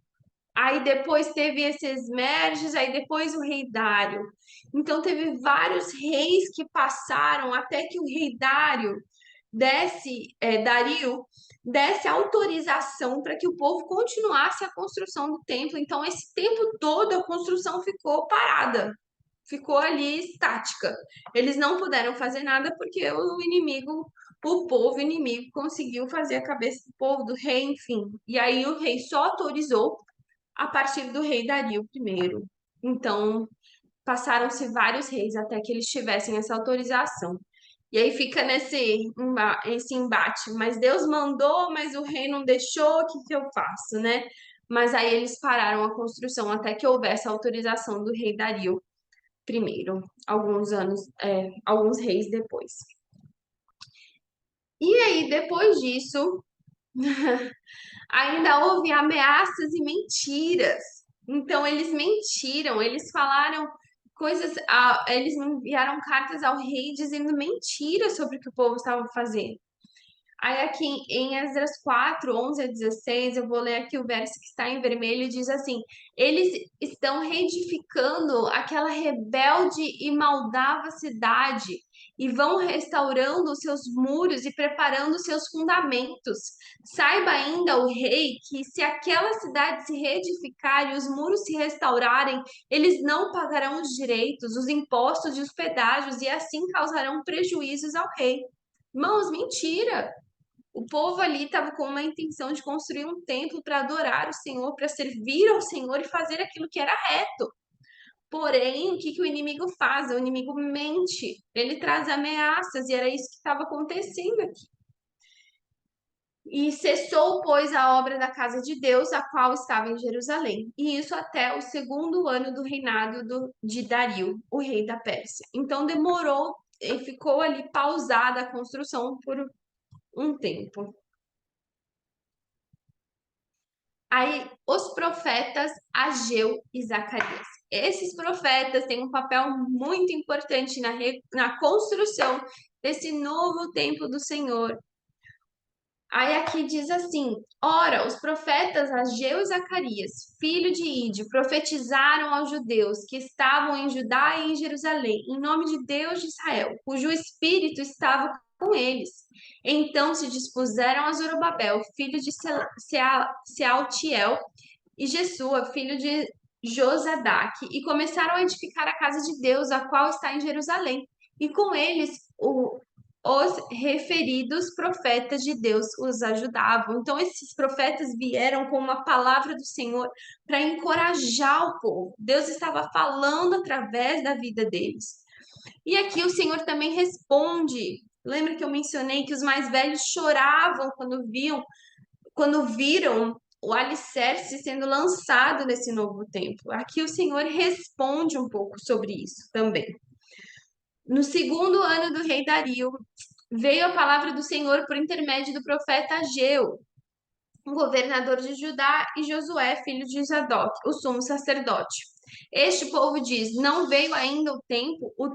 aí depois teve esses Merges, aí depois o rei Dário. Então teve vários reis que passaram até que o rei Dário Dario desse autorização para que o povo continuasse a construção do templo. Então esse tempo todo a construção ficou parada. Ficou ali estática. Eles não puderam fazer nada porque o inimigo, o povo inimigo, conseguiu fazer a cabeça do povo, do rei, enfim. E aí o rei só autorizou a partir do rei Dario I. Então, passaram-se vários reis até que eles tivessem essa autorização. E aí fica esse embate. Mas Deus mandou, mas o rei não deixou, o que que eu faço, né? Mas aí eles pararam a construção até que houvesse a autorização do rei Dario primeiro, alguns reis depois. E aí, depois disso, ainda houve ameaças e mentiras. Então, eles mentiram, eles falaram coisas, eles enviaram cartas ao rei dizendo mentiras sobre o que o povo estava fazendo. Aí aqui em Esdras 4, 11 a 16, eu vou ler aqui o verso que está em vermelho, diz assim: Eles estão reedificando aquela rebelde e maldável cidade e vão restaurando os seus muros e preparando os seus fundamentos. Saiba ainda o rei que se aquela cidade se reedificar e os muros se restaurarem, eles não pagarão os direitos, os impostos e os pedágios e assim causarão prejuízos ao rei. Irmãos, mentira! O povo ali estava com uma intenção de construir um templo para adorar o Senhor, para servir ao Senhor e fazer aquilo que era reto. Porém, o que que o inimigo faz? O inimigo mente, ele traz ameaças, e era isso que estava acontecendo aqui. E cessou, pois, a obra da casa de Deus, a qual estava em Jerusalém. E isso até o segundo ano do reinado de Dario, o rei da Pérsia. Então demorou e ficou ali pausada a construção por um tempo. Aí, os profetas Ageu e Zacarias. Esses profetas têm um papel muito importante na construção desse novo templo do Senhor. Aí aqui diz assim: Ora, os profetas Ageu e Zacarias, filho de Ídio, profetizaram aos judeus que estavam em Judá e em Jerusalém, em nome de Deus de Israel, cujo espírito estava com eles. Então se dispuseram a Zorobabel, filho de Sealtiel, e Jesua, filho de Josadac, e começaram a edificar a casa de Deus, a qual está em Jerusalém. E com eles os referidos profetas de Deus os ajudavam. Então, esses profetas vieram com uma palavra do Senhor para encorajar o povo. Deus estava falando através da vida deles. E aqui o Senhor também responde. Lembra que eu mencionei que os mais velhos choravam quando viram o alicerce sendo lançado nesse novo templo. Aqui o Senhor responde um pouco sobre isso também. No segundo ano do rei Dario, veio a palavra do Senhor por intermédio do profeta Ageu, um governador de Judá, e Josué, filho de Zadok, o sumo sacerdote. Este povo diz: não veio ainda o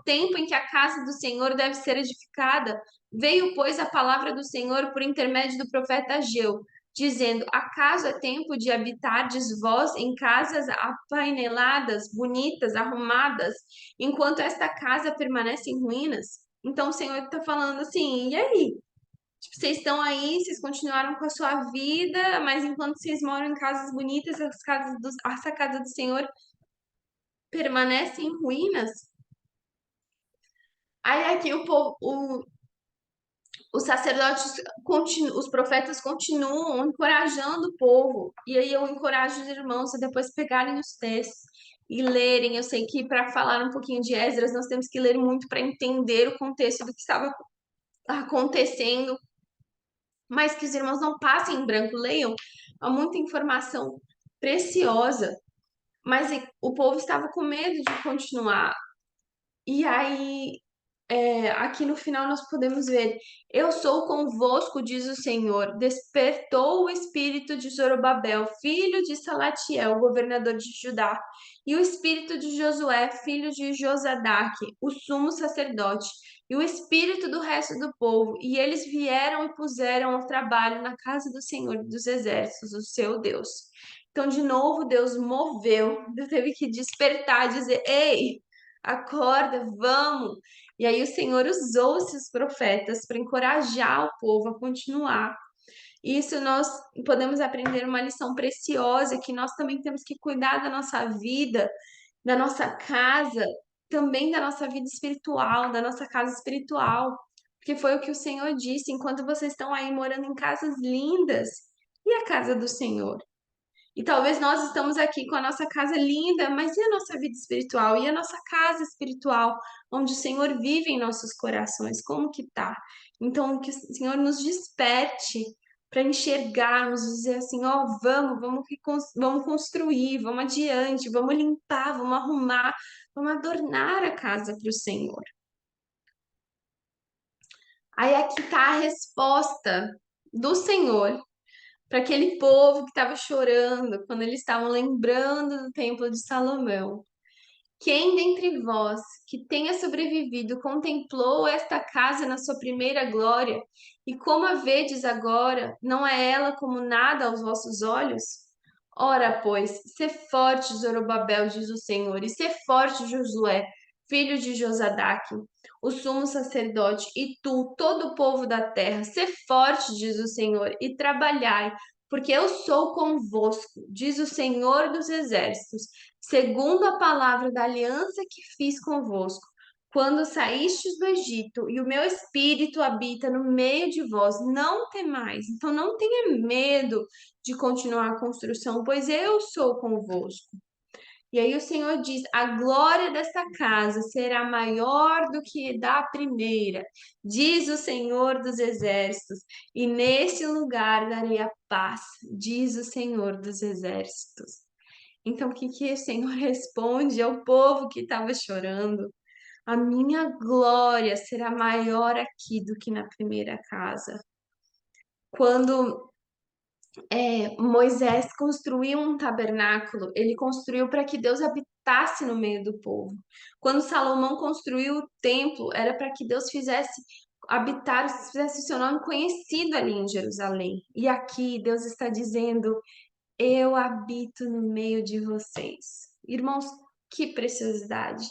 tempo em que a casa do Senhor deve ser edificada. Veio, pois, a palavra do Senhor por intermédio do profeta Ageu, dizendo: acaso é tempo de habitardes vós em casas apaineladas, bonitas, arrumadas, enquanto esta casa permanece em ruínas? Então o Senhor está falando assim: e aí? Tipo, vocês estão aí, vocês continuaram com a sua vida, mas enquanto vocês moram em casas bonitas, essa casa do Senhor permanece em ruínas. Aí aqui os sacerdotes, os profetas continuam encorajando o povo. E aí eu encorajo os irmãos a depois pegarem os textos e lerem. Eu sei que para falar um pouquinho de Esdras, nós temos que ler muito para entender o contexto do que estava acontecendo, mas que os irmãos não passem em branco, leiam. Há muita informação preciosa, mas o povo estava com medo de continuar. E aí, aqui no final nós podemos ver: eu sou convosco, diz o Senhor. Despertou o espírito de Zorobabel, filho de Salatiel, governador de Judá, e o espírito de Josué, filho de Josadaque, o sumo sacerdote, e o espírito do resto do povo, e eles vieram e puseram ao trabalho na casa do Senhor dos exércitos, o seu Deus. Então, de novo, Deus moveu, Deus teve que despertar, dizer: ei, acorda, vamos. E aí o Senhor usou esses profetas para encorajar o povo a continuar. Isso nós podemos aprender uma lição preciosa, que nós também temos que cuidar da nossa vida, da nossa casa, também da nossa vida espiritual, da nossa casa espiritual. Porque foi o que o Senhor disse: enquanto vocês estão aí morando em casas lindas, e a casa do Senhor? E talvez nós estamos aqui com a nossa casa linda, mas e a nossa vida espiritual? E a nossa casa espiritual, onde o Senhor vive em nossos corações? Como que tá? Então, que o Senhor nos desperte para enxergarmos, dizer assim: ó, vamos construir, vamos adiante, vamos limpar, vamos arrumar, vamos adornar a casa para o Senhor. Aí aqui está a resposta do Senhor para aquele povo que estava chorando quando eles estavam lembrando do templo de Salomão. Quem dentre vós que tenha sobrevivido contemplou esta casa na sua primeira glória, e como a vedes agora, não é ela como nada aos vossos olhos? Ora, pois, sê forte, Zorobabel, diz o Senhor, e sê forte, Josué, filho de Josadaque, o sumo sacerdote, e tu, todo o povo da terra, sê forte, diz o Senhor, e trabalhai, porque eu sou convosco, diz o Senhor dos exércitos, segundo a palavra da aliança que fiz convosco, quando saístes do Egito, e o meu espírito habita no meio de vós, não temais. Então não tenha medo de continuar a construção, pois eu sou convosco. E aí o Senhor diz: a glória desta casa será maior do que da primeira, diz o Senhor dos exércitos, e nesse lugar darei a paz, diz o Senhor dos exércitos. Então, o que que o Senhor responde ao povo que estava chorando? A minha glória será maior aqui do que na primeira casa. Quando Moisés construiu um tabernáculo, ele construiu para que Deus habitasse no meio do povo. Quando Salomão construiu o templo, era para que Deus fizesse habitar, fizesse o seu nome conhecido ali em Jerusalém. E aqui Deus está dizendo: eu habito no meio de vocês. Irmãos, que preciosidade!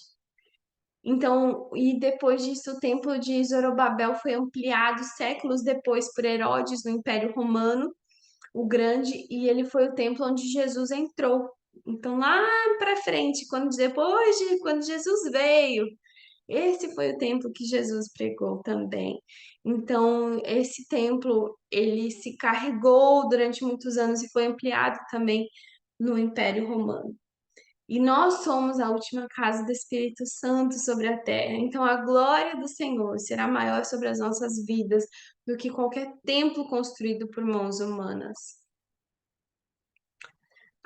Então, e depois disso, o templo de Zorobabel foi ampliado séculos depois por Herodes no Império Romano, o Grande, e ele foi o templo onde Jesus entrou. Então, lá para frente, quando Jesus veio, esse foi o templo que Jesus pregou também. Então, esse templo, ele se carregou durante muitos anos e foi ampliado também no Império Romano. E nós somos a última casa do Espírito Santo sobre a terra. Então a glória do Senhor será maior sobre as nossas vidas do que qualquer templo construído por mãos humanas.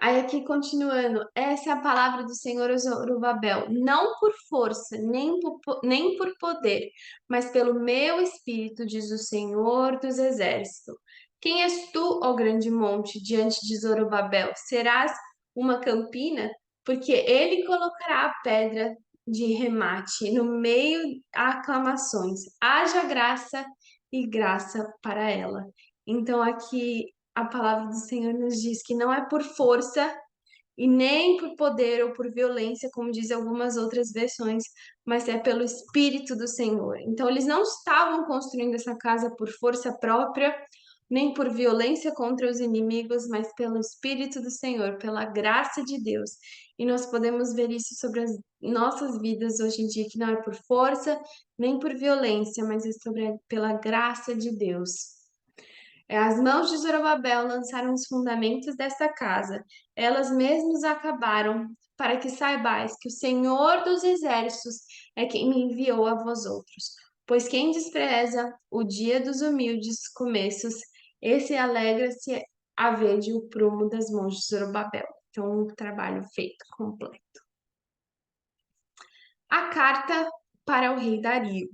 Aí aqui continuando, essa é a palavra do Senhor a Zorobabel, não por força, nem por poder, mas pelo meu espírito, diz o Senhor dos exércitos. Quem és tu, ó grande monte, diante de Zorobabel? Serás uma campina? Porque ele colocará a pedra de remate no meio aclamações. Haja graça e graça para ela. Então aqui a palavra do Senhor nos diz que não é por força e nem por poder ou por violência, como dizem algumas outras versões, mas é pelo Espírito do Senhor. Então, eles não estavam construindo essa casa por força própria, nem por violência contra os inimigos, mas pelo Espírito do Senhor, pela graça de Deus. E nós podemos ver isso sobre as nossas vidas hoje em dia, que não é por força, nem por violência, mas é pela graça de Deus. As mãos de Zorobabel lançaram os fundamentos desta casa. Elas mesmas acabaram, para que saibais que o Senhor dos Exércitos é quem me enviou a vós outros. Pois quem despreza o dia dos humildes começos, esse alegra-se a ver o prumo das mãos de Zorobabel. Então, um trabalho feito completo. A carta para o rei Dario.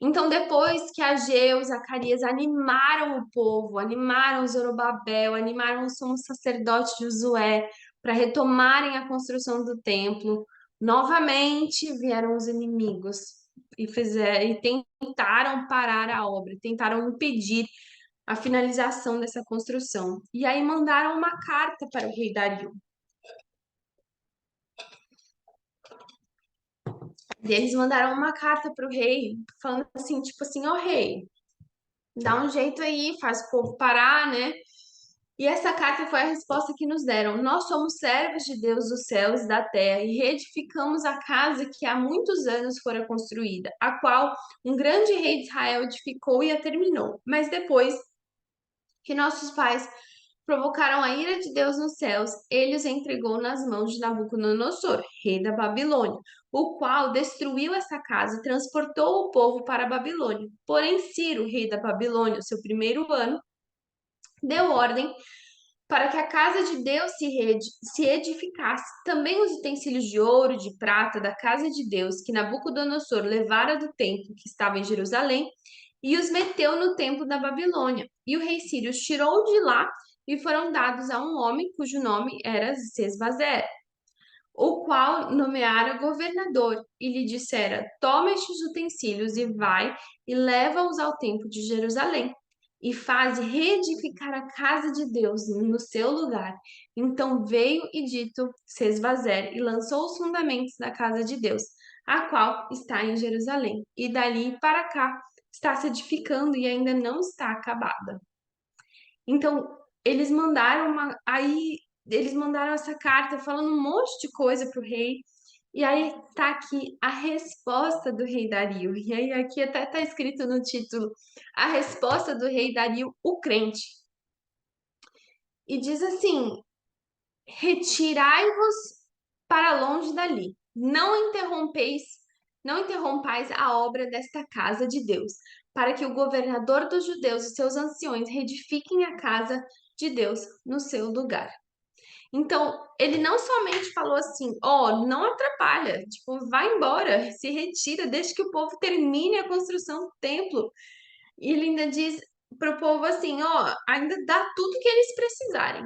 Então, depois que Ageu e Zacarias animaram o povo, animaram Zorobabel, animaram o sumo sacerdote Josué para retomarem a construção do templo, novamente vieram os inimigos e tentaram parar a obra, tentaram impedir a finalização dessa construção. E aí mandaram uma carta para o rei Dario. E eles mandaram uma carta para o rei, falando assim, tipo assim, ó rei, dá um jeito aí, faz o povo parar, né? E essa carta foi a resposta que nos deram. Nós somos servos de Deus dos céus e da terra e reedificamos a casa que há muitos anos fora construída, a qual um grande rei de Israel edificou e a terminou. Mas depois que nossos pais provocaram a ira de Deus nos céus, ele os entregou nas mãos de Nabucodonosor, rei da Babilônia, o qual destruiu essa casa e transportou o povo para a Babilônia. Porém, Ciro, rei da Babilônia, seu primeiro ano, deu ordem para que a casa de Deus se edificasse. Também os utensílios de ouro, de prata da casa de Deus, que Nabucodonosor levara do templo que estava em Jerusalém, e os meteu no templo da Babilônia. E o rei Ciro os tirou de lá e foram dados a um homem cujo nome era Sesbazer, o qual nomeara governador e lhe dissera: toma estes utensílios e vai e leva-os ao templo de Jerusalém e faz reedificar a casa de Deus no seu lugar. Então veio e dito Sesbazer e lançou os fundamentos da casa de Deus, a qual está em Jerusalém, e dali para cá está se edificando e ainda não está acabada. Então, eles mandaram essa carta falando um monte de coisa para o rei. E aí tá aqui a resposta do rei Dario. E aí aqui até tá escrito no título, a resposta do rei Dario, o crente. E diz assim: retirai-vos para longe dali. Não interrompais a obra desta casa de Deus, para que o governador dos judeus e seus anciões reedifiquem a casa de Deus no seu lugar. Então, ele não somente falou assim, ó, não atrapalha, tipo, vai embora, se retira, deixa que o povo termine a construção do templo. E ele ainda diz pro povo assim, ó, ainda dá tudo que eles precisarem.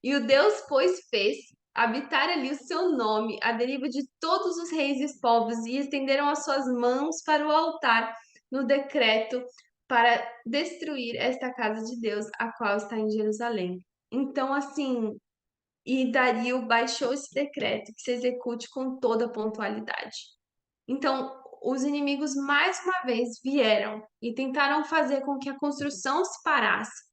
E o Deus, pois, fez habitar ali o seu nome, a deriva de todos os reis e povos, e estenderam as suas mãos para o altar no decreto para destruir esta casa de Deus, a qual está em Jerusalém. Então, assim, e Dario baixou esse decreto que se execute com toda pontualidade. Então, os inimigos mais uma vez vieram e tentaram fazer com que a construção se parasse.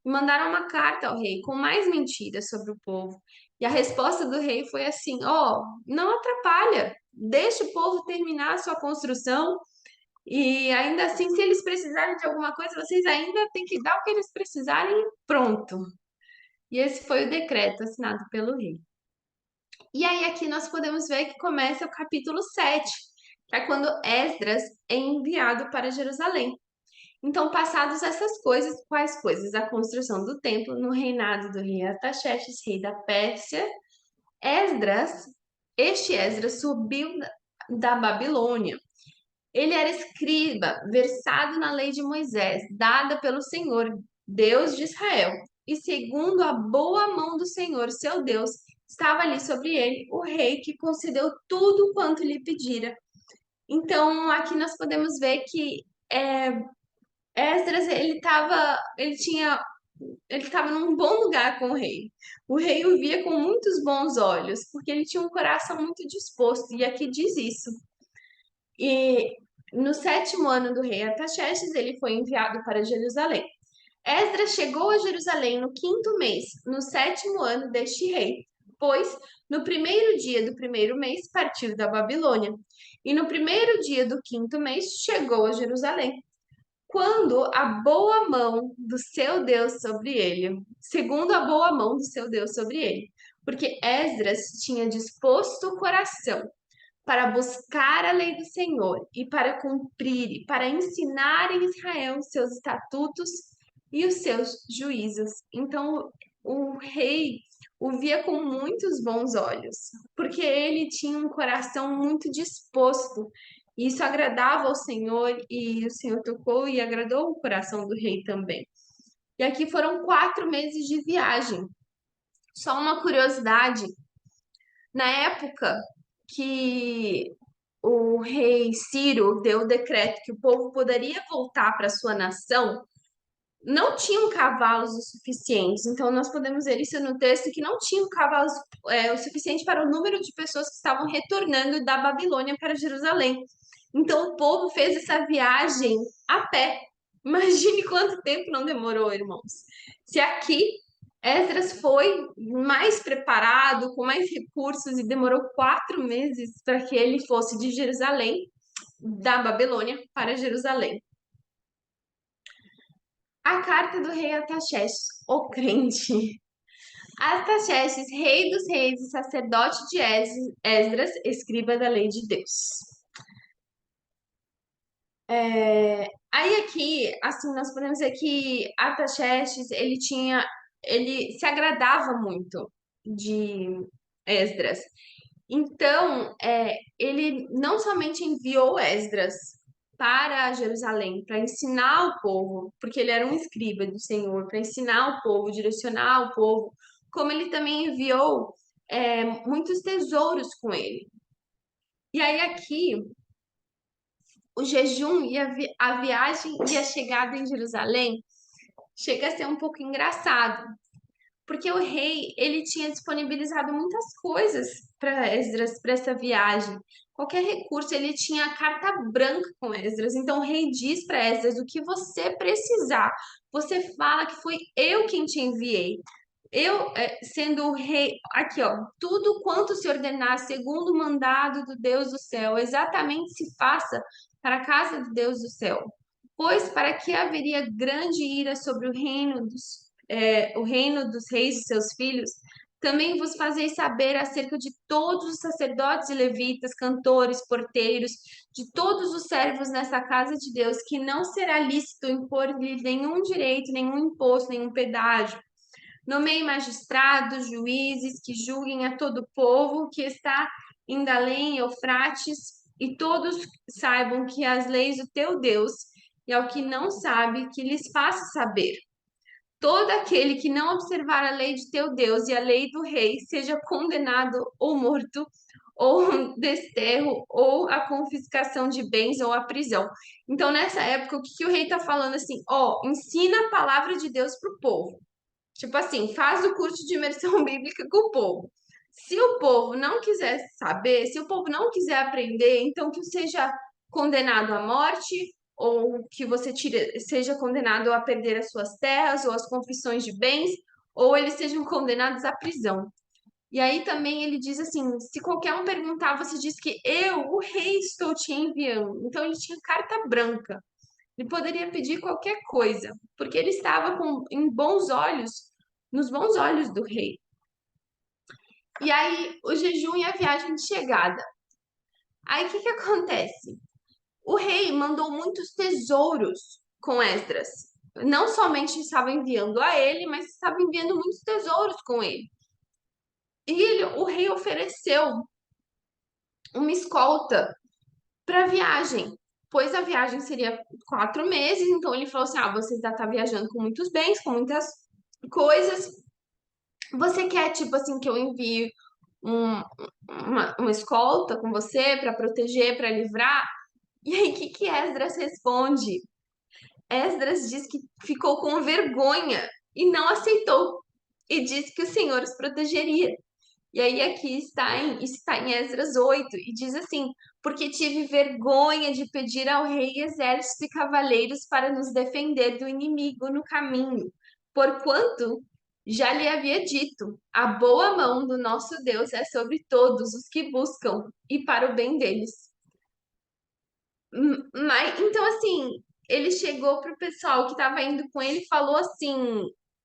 E mandaram uma carta ao rei com mais mentiras sobre o povo. E a resposta do rei foi assim: ó, não atrapalha, deixa o povo terminar a sua construção. E ainda assim, se eles precisarem de alguma coisa, vocês ainda têm que dar o que eles precisarem e pronto. E esse foi o decreto assinado pelo rei. E aí aqui nós podemos ver que começa o capítulo 7, que é quando Esdras é enviado para Jerusalém. Então, passadas essas coisas, quais coisas? A construção do templo no reinado do rei Artaxerxes, rei da Pérsia. Esdras, este Esdras subiu da Babilônia. Ele era escriba, versado na lei de Moisés, dada pelo Senhor, Deus de Israel. E segundo a boa mão do Senhor, seu Deus, estava ali sobre ele o rei que concedeu tudo quanto lhe pedira. Então, aqui nós podemos ver que Esdras, ele estava num bom lugar com o rei. O rei o via com muitos bons olhos, porque ele tinha um coração muito disposto, e aqui diz isso. E no 7º ano do rei Artaxerxes, ele foi enviado para Jerusalém. Esdras chegou a Jerusalém no 5º mês, no 7º ano deste rei, pois no primeiro dia do primeiro mês partiu da Babilônia, e no primeiro dia do 5º mês chegou a Jerusalém, quando a boa mão do seu Deus sobre ele, segundo a boa mão do seu Deus sobre ele, porque Esdras tinha disposto o coração para buscar a lei do Senhor e para cumprir, e para ensinar em Israel os seus estatutos e os seus juízos. Então, o rei o via com muitos bons olhos, porque ele tinha um coração muito disposto. E isso agradava ao Senhor, e o Senhor tocou e agradou o coração do rei também. E aqui foram 4 meses de viagem. Só uma curiosidade: na época que o rei Ciro deu o decreto que o povo poderia voltar para sua nação, não tinham cavalos o suficientes. Então, nós podemos ver isso no texto, que não tinham cavalos o suficiente para o número de pessoas que estavam retornando da Babilônia para Jerusalém. Então, o povo fez essa viagem a pé. Imagine quanto tempo não demorou, irmãos. Se aqui Esdras foi mais preparado, com mais recursos, e demorou 4 meses para que ele fosse de Jerusalém, da Babilônia, para Jerusalém. A carta do rei Artaxerxes, o crente. Artaxerxes, rei dos reis e sacerdote de Esdras, escriba da lei de Deus. Aí aqui, assim, nós podemos dizer que Artaxerxes, ele se agradava muito de Esdras. Então, ele não somente enviou Esdras para Jerusalém para ensinar o povo, porque ele era um escriba do Senhor, para ensinar o povo, direcionar o povo, como ele também enviou muitos tesouros com ele. E aí aqui, o jejum e a viagem e a chegada em Jerusalém chega a ser um pouco engraçado, porque o rei, ele tinha disponibilizado muitas coisas para Esdras para essa viagem. Qualquer recurso, ele tinha carta branca com Esdras. Então o rei diz para Esdras: o que você precisar, você fala que foi eu quem te enviei. Eu, sendo o rei, aqui ó, tudo quanto se ordenar segundo o mandado do Deus do céu, exatamente se faça para a casa do Deus do céu. Pois para que haveria grande ira sobre o reino dos reis e seus filhos, também vos fazeis saber acerca de todos os sacerdotes e levitas, cantores, porteiros, de todos os servos nessa casa de Deus, que não será lícito impor-lhe nenhum direito, nenhum imposto, nenhum pedágio. Nomeie magistrados, juízes que julguem a todo o povo que está em Galém e Eufrates, e todos saibam que as leis do teu Deus, e ao que não sabe, que lhes faça saber. Todo aquele que não observar a lei de teu Deus e a lei do rei, seja condenado ou morto, ou desterro, ou a confiscação de bens, ou a prisão. Então, nessa época, o que o rei está falando assim? Ó, ensina a palavra de Deus para o povo. Tipo assim, faz o curso de imersão bíblica com o povo. Se o povo não quiser saber, se o povo não quiser aprender, então que seja condenado à morte, ou que você seja condenado a perder as suas terras, ou as confissões de bens, ou eles sejam condenados à prisão. E aí também ele diz assim: se qualquer um perguntar, você diz que eu, o rei, estou te enviando. Então ele tinha carta branca. Ele poderia pedir qualquer coisa, porque ele estava em bons olhos, nos bons olhos do rei. E aí, o jejum e a viagem de chegada. Aí, o que que acontece? O rei mandou muitos tesouros com Esdras. Não somente estava enviando a ele, mas estava enviando muitos tesouros com ele. E o rei ofereceu uma escolta para a viagem, pois a viagem seria 4 meses. Então ele falou assim: você já está viajando com muitos bens, com muitas coisas. Você quer, tipo assim, que eu envie uma escolta com você para proteger, para livrar? E aí, o que que Esdras responde? Esdras diz que ficou com vergonha e não aceitou, e disse que o Senhor os protegeria. E aí aqui está em Esdras 8 e diz assim: porque tive vergonha de pedir ao rei exércitos e cavaleiros para nos defender do inimigo no caminho, porquanto já lhe havia dito: a boa mão do nosso Deus é sobre todos os que buscam e para o bem deles. Mas, então, assim, ele chegou pro pessoal que estava indo com ele e falou assim: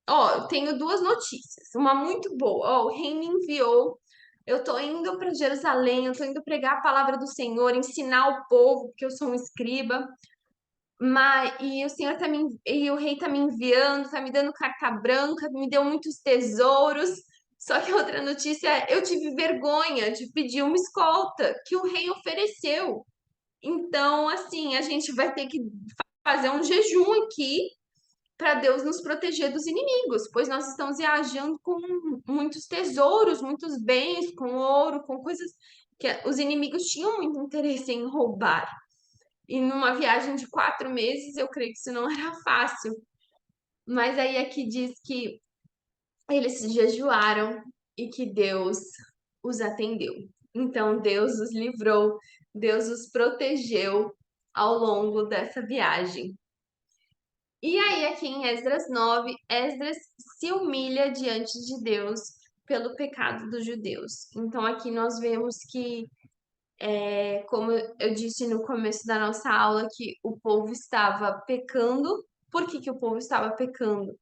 ó, tenho duas notícias. Uma muito boa. Ó, o rei me enviou. Eu tô indo para Jerusalém, eu tô indo pregar a palavra do Senhor, ensinar o povo, porque eu sou um escriba. E o Senhor e o rei tá me enviando, tá me dando carta branca, me deu muitos tesouros. Só que a outra notícia é, eu tive vergonha de pedir uma escolta que o rei ofereceu. Então, assim, a gente vai ter que fazer um jejum aqui para Deus nos proteger dos inimigos, pois nós estamos viajando com muitos tesouros, muitos bens, com ouro, com coisas que os inimigos tinham muito interesse em roubar. E numa viagem de 4 meses, eu creio que isso não era fácil. Mas aí aqui diz que eles se jejuaram e que Deus os atendeu. Então Deus os livrou, Deus os protegeu ao longo dessa viagem. E aí, aqui em Esdras 9, Esdras se humilha diante de Deus pelo pecado dos judeus. Então, aqui nós vemos que, como eu disse no começo da nossa aula, que o povo estava pecando. Por que que o povo estava pecando?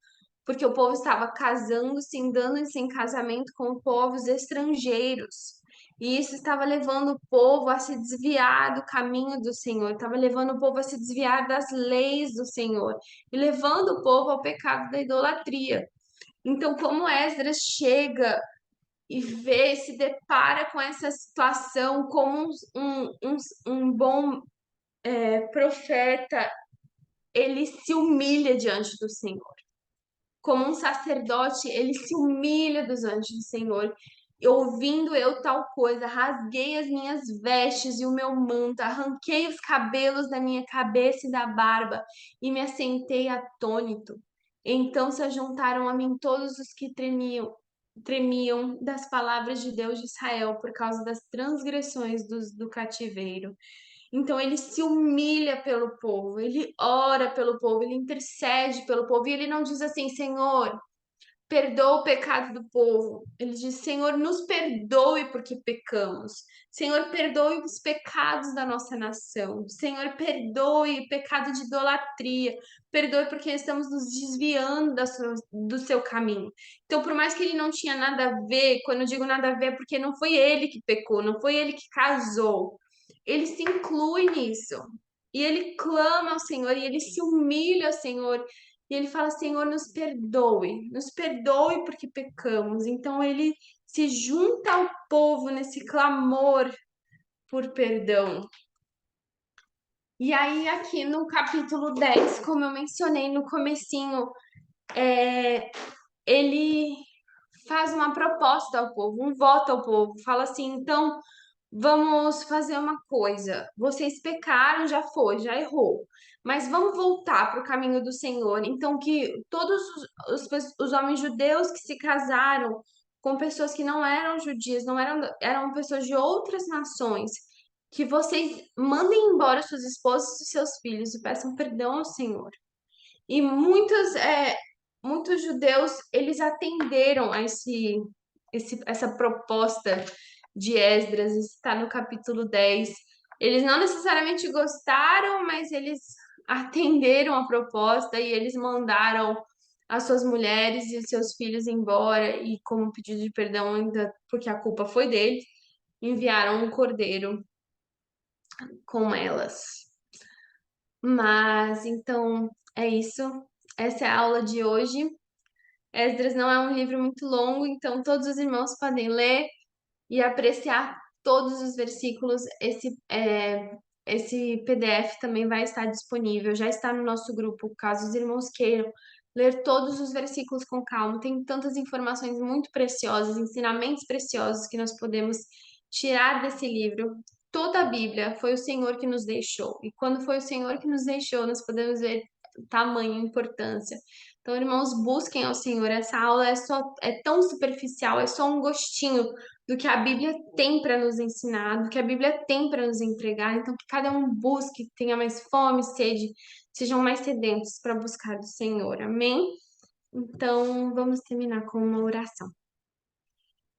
Porque o povo estava casando-se, dando-se em casamento com povos estrangeiros. E isso estava levando o povo a se desviar do caminho do Senhor, estava levando o povo a se desviar das leis do Senhor e levando o povo ao pecado da idolatria. Então, como Esdras chega e vê, se depara com essa situação como um bom profeta, ele se humilha diante do Senhor. Como um sacerdote, ele se humilha dos anjos do Senhor. E ouvindo eu tal coisa, rasguei as minhas vestes e o meu manto, arranquei os cabelos da minha cabeça e da barba e me assentei atônito. Então se juntaram a mim todos os que tremiam das palavras de Deus de Israel por causa das transgressões do cativeiro. Então ele se humilha pelo povo, ele ora pelo povo, ele intercede pelo povo e ele não diz assim: Senhor, perdoa o pecado do povo. Ele diz: Senhor, nos perdoe porque pecamos. Senhor, perdoe os pecados da nossa nação. Senhor, perdoe o pecado de idolatria. Perdoe porque estamos nos desviando do seu caminho. Então, por mais que ele não tinha nada a ver, quando eu digo nada a ver, é porque não foi ele que pecou, não foi ele que casou. Ele se inclui nisso. E ele clama ao Senhor e ele se humilha ao Senhor. E ele fala: Senhor, nos perdoe porque pecamos. Então ele se junta ao povo nesse clamor por perdão. E aí, aqui no capítulo 10, como eu mencionei no comecinho, ele faz uma proposta ao povo, um voto ao povo. Fala assim: então, vamos fazer uma coisa. Vocês pecaram, já foi, já errou. Mas vamos voltar para o caminho do Senhor. Então, que todos os homens judeus que se casaram com pessoas que não eram judias, não eram pessoas de outras nações, que vocês mandem embora suas esposas e seus filhos e peçam perdão ao Senhor. E muitos judeus, eles atenderam a essa proposta de Esdras, está no capítulo 10. Eles não necessariamente gostaram, mas eles atenderam a proposta e eles mandaram as suas mulheres e os seus filhos embora, e como pedido de perdão, ainda porque a culpa foi deles, enviaram um cordeiro com elas. Mas então é isso. Essa é a aula de hoje. Esdras não é um livro muito longo, então todos os irmãos podem ler e apreciar todos os versículos. Esse PDF também vai estar disponível, já está no nosso grupo, caso os irmãos queiram ler todos os versículos com calma. Tem tantas informações muito preciosas, ensinamentos preciosos que nós podemos tirar desse livro. Toda a Bíblia foi o Senhor que nos deixou, e quando foi o Senhor que nos deixou, nós podemos ver tamanha importância. Então, irmãos, busquem ao Senhor. Essa aula é tão superficial, é só um gostinho do que a Bíblia tem para nos ensinar, do que a Bíblia tem para nos entregar. Então, que cada um busque, tenha mais fome, sede, sejam mais sedentos para buscar o Senhor. Amém? Então, vamos terminar com uma oração.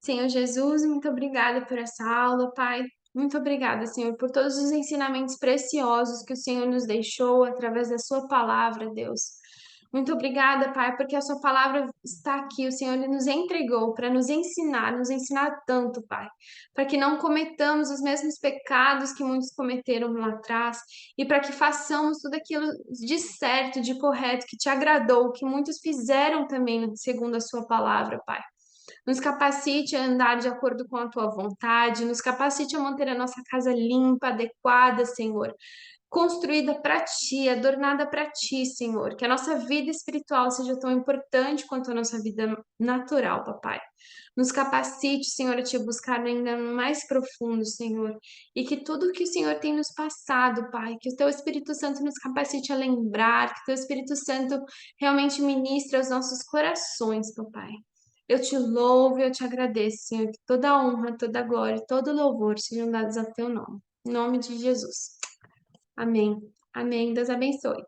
Senhor Jesus, muito obrigada por essa aula, Pai. Muito obrigada, Senhor, por todos os ensinamentos preciosos que o Senhor nos deixou através da Sua palavra, Deus. Muito obrigada, Pai, porque a Sua palavra está aqui. O Senhor nos entregou para nos ensinar tanto, Pai, para que não cometamos os mesmos pecados que muitos cometeram lá atrás e para que façamos tudo aquilo de certo, de correto, que te agradou, que muitos fizeram também segundo a Sua palavra, Pai. Nos capacite a andar de acordo com a tua vontade, nos capacite a manter a nossa casa limpa, adequada, Senhor, construída para ti, adornada para ti, Senhor. Que a nossa vida espiritual seja tão importante quanto a nossa vida natural, papai. Nos capacite, Senhor, a te buscar ainda mais profundo, Senhor. E que tudo que o Senhor tem nos passado, Pai, que o Teu Espírito Santo nos capacite a lembrar, que o Teu Espírito Santo realmente ministre aos nossos corações, papai. Eu te louvo e eu te agradeço, Senhor, que toda a honra, toda a glória, todo louvor sejam dados ao Teu nome. Em nome de Jesus. Amém. Amém. Deus abençoe.